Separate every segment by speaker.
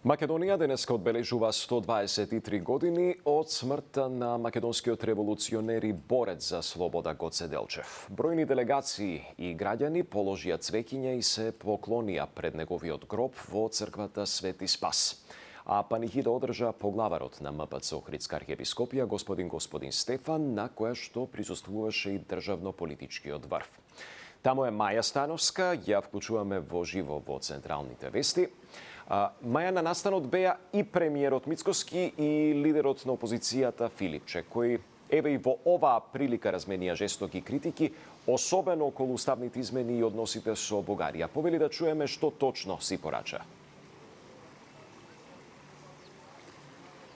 Speaker 1: Македонија денеска одбележува 123 години од смртта на македонскиот револуционер и борец за слобода Гоце Делчев. Бројни делегации и граѓани положија цвеќиња и се поклонија пред неговиот гроб во црквата Свети Спас. А панихида одржа поглаварот на МПЦ Охридска архиепископија господин Стефан, на која што присуствуваше и државно-политичкиот врв. Таму е Маја Становска, ја вклучуваме во живо во централните вести. Маја, на настанот беа и премиерот Мицкоски и лидерот на опозицијата Филипче, кои еве и во оваа прилика разменија жестоки критики, особено околу уставните измени и односите со Бугарија. Повели да чуеме што точно си порача.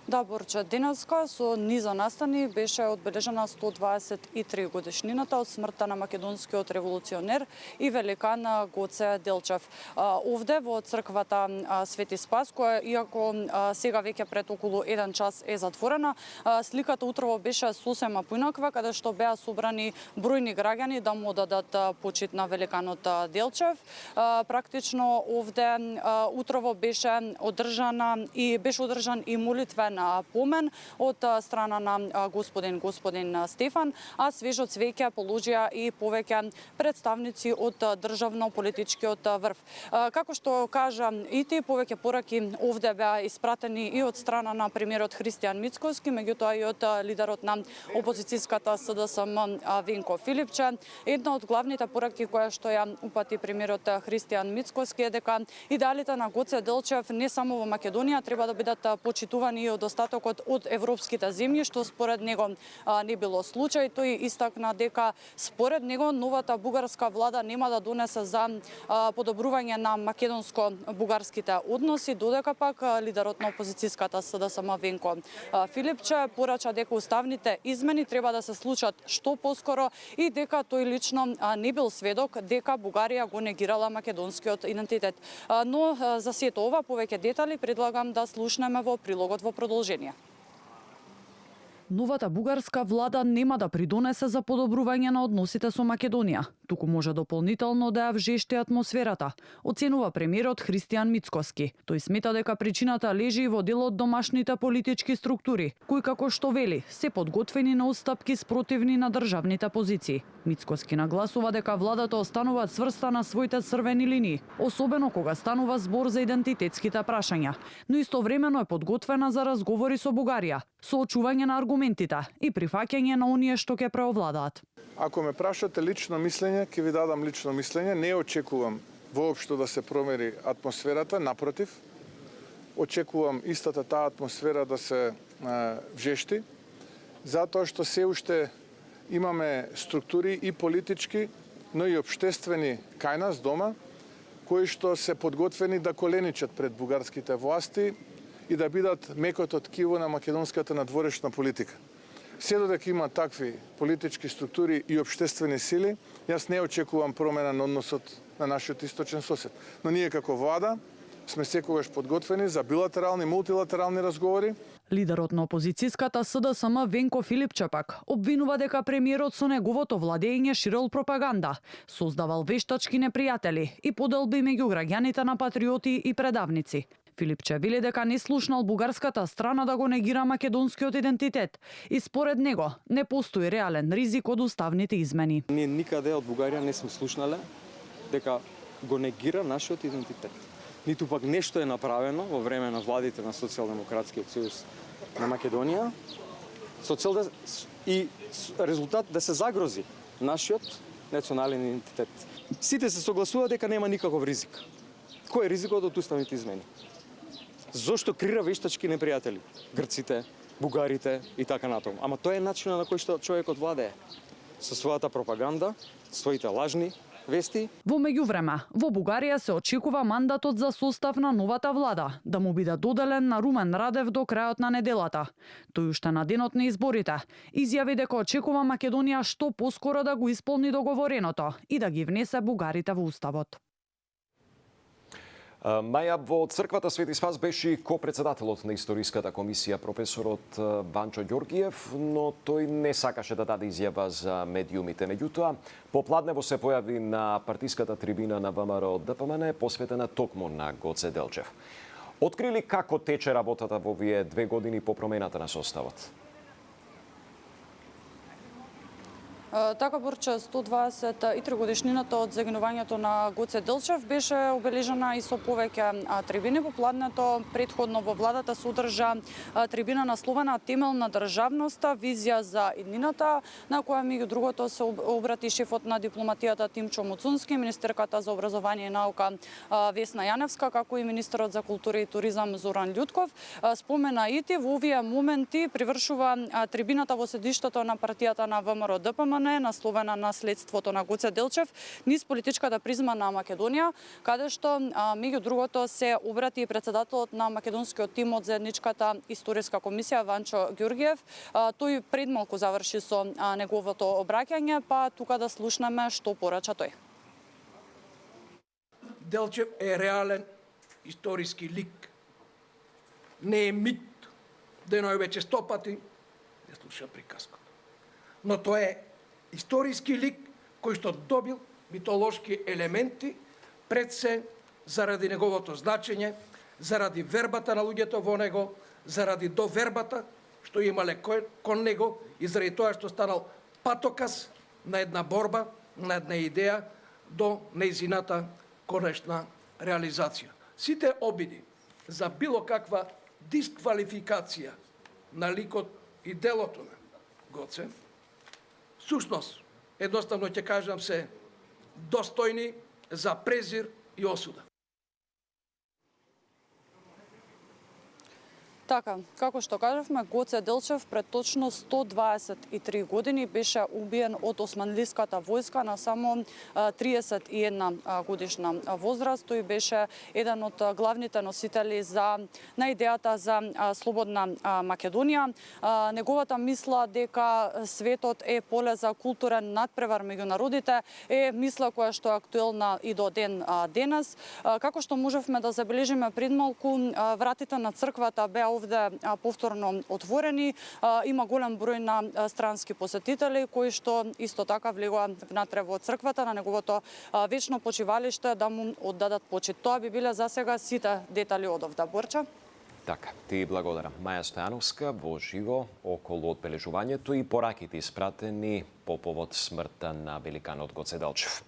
Speaker 2: Да, Борче, денеска со низа настани беше одбележена 123 годишнината од смртта на македонскиот револуционер и великан Гоце Делчев. Овде во црквата Свети Спас, која иако сега веќе пред околу 1 час е затворена, сликата утрово беше сосема поинаква, каде што беа собрани бројни граѓани да му дадат почит на великанот Делчев. Практично овде утрово беше одржан и молитвен помен од страна на господин Стефан, а свежо цвеќе положија и повеќе представници од државно-политичкиот врв. Како што кажа и тие повеќе пораки овде беа испратени и од страна на премиерот Христијан Мицкоски, меѓутоа и од лидерот на опозицијската СДСМ Венко Филипче. Една од главните пораки која што ја упати премиерот Христијан Мицкоски е дека идеалите на Гоце Делчев не само во Македонија треба да бидат почитувани и од остатокот од европските земји, што според него не било случај. Тој истакна дека според него новата бугарска влада нема да донесе за подобрување на македонско-бугарските односи, додека пак лидерот на опозицијската СДСМ Венко Филипче порача дека уставните измени треба да се случат што поскоро и дека тој лично не бил сведок дека Бугарија го негирала македонскиот идентитет. Но за сето ова повеќе детали предлагам да слушнеме во прилогот во продолжение.
Speaker 3: Новата бугарска влада нема да придонесе за подобрување на односите со Македонија, туку може дополнително да ја вжешти атмосферата, оценува премиерот Христијан Мицкоски. Тој смета дека причината лежи и во дел од домашните политички структури, кои како што вели се подготвени на устапки спротивни на државните позиции. Мицкоски нагласува дека владата останува цврста на своите црвени линии, особено кога станува збор за идентитетските прашања, но истовремено е подготвена за разговори со Бугарија, со очување на аргументите и прифаќање на оние што ќе преовладаат.
Speaker 4: Ако ме прашате лично мислење, ќе ви дадам лично мислење. Не очекувам воопшто да се промери атмосферата, напротив. Очекувам истата таа атмосфера да се вжешти, затоа што се уште имаме структури и политички, но и општествени кај нас дома, кои што се подготвени да коленичат пред бугарските власти и да бидат мекото ткиво на македонската надворешна политика. Се додека има такви политички структури и општествени сили, јас не очекувам промена на односот на нашиот источен сосед. Но ние како влада сме секогаш подготвени за билатерални, мултилатерални разговори.
Speaker 3: Лидерот на опозицијската СДСМ Венко Филипче пак обвинува дека премиерот со неговото владење ширил пропаганда, создавал вештачки непријатели и поделби меѓу граѓаните на патриоти и предавници. Филипче вели дека не слушнал бугарската страна да го негира македонскиот идентитет и според него не постои реален ризик од уставните измени.
Speaker 5: Ние никаде од Бугарија не сме слушнале дека го негира нашиот идентитет. Ниту пак нешто е направено во време на владите на Социјалдемократскиот сојуз на Македонија со цел и резултат да се загрози нашиот национален идентитет. Сите се согласуваат дека нема никаков ризик. Кој е ризикот од уставните измени? Зошто крира вештачки непријатели? Грците, бугарите и така натаму. Ама тоа е начинот на кој што човекот владее со својата пропаганда, своите лажни вести.
Speaker 3: Во меѓувреме, во Бугарија се очекува мандатот за состав на новата влада да му биде доделен на Румен Радев до крајот на неделата. Тој уште на денот на изборите изјави дека очекува Македонија што поскоро да го исполни договореното и да ги внесе бугарите во уставот.
Speaker 1: Маја, во црквата Свети Спас беше и ко-председателот на историската комисија професорот Ванчо Ѓоргиев, но тој не сакаше да даде изјава за медиумите. Меѓутоа, попладнево се појави на партиската трибина на ВМРО ДПМН посветена токму на Гоце Делчев. Открили како тече работата во овие 2 години по промената на составот?
Speaker 2: Така, Борче, 123 годишнината од загинувањето на Гоце Делчев беше обележана и со повеќе трибини. Попладнето претходно во владата се одржа трибина насловена "Темел на државноста, визија за иднината", на која меѓу другото се обрати шефот на дипломатијата Тимчо Муцунски, министерката за образование и наука Весна Јаневска, како и министерот за култура и туризам Зоран Љутков. Споменаити во овие моменти привршува трибината во седиштето на партијата на ВМРО ДПМН, насловена на следството на Гоце Делчев низ политичката призма на Македонија, каде што меѓу другото се обрати и председателот на македонскиот тим од заедничката историска комисија Ванчо Ѓоргиев. Тој пред малку заврши со неговото обраќање, па тука да слушнеме што порача тој.
Speaker 6: Делчев е реален историски лик. Не е мит. Деној веќе 100 пати не слуша приказката. Но тоа е историски лик кој што добил митолошки елементи пред се заради неговото значење, заради вербата на луѓето во него, заради довербата што имале кон него и заради тоа што станал патоказ на една борба, на една идеја до нејзината конечна реализација. Сите обиди за било каква дисквалификација на ликот и делото на Гоце, сушност, едноставно ќе кажам, се достојни за презир и осуда.
Speaker 2: Така, како што кажавме, Гоце Делчев пред точно 123 години беше убиен од османлиската војска на само 31 годишна возраст. Тој беше еден од главните носители на идејата за слободна Македонија. Неговата мисла дека светот е поле за културен надпревар меѓу народите е мисла која што е актуелна и до ден денес. Како што можевме да забележиме пред малку, вратите на црквата беа овде повторно отворени. Има голем број на странски посетители кои што исто така влегоа внатре во црквата на неговото вечно почивалиште да му оддадат почит. Тоа би биле за сега сите детали од овде, Борча.
Speaker 1: Така, ти благодарам. Маја Стојановска во живо околу одбележувањето и пораките испратени по повод смртта на великанот Гоце Делчев.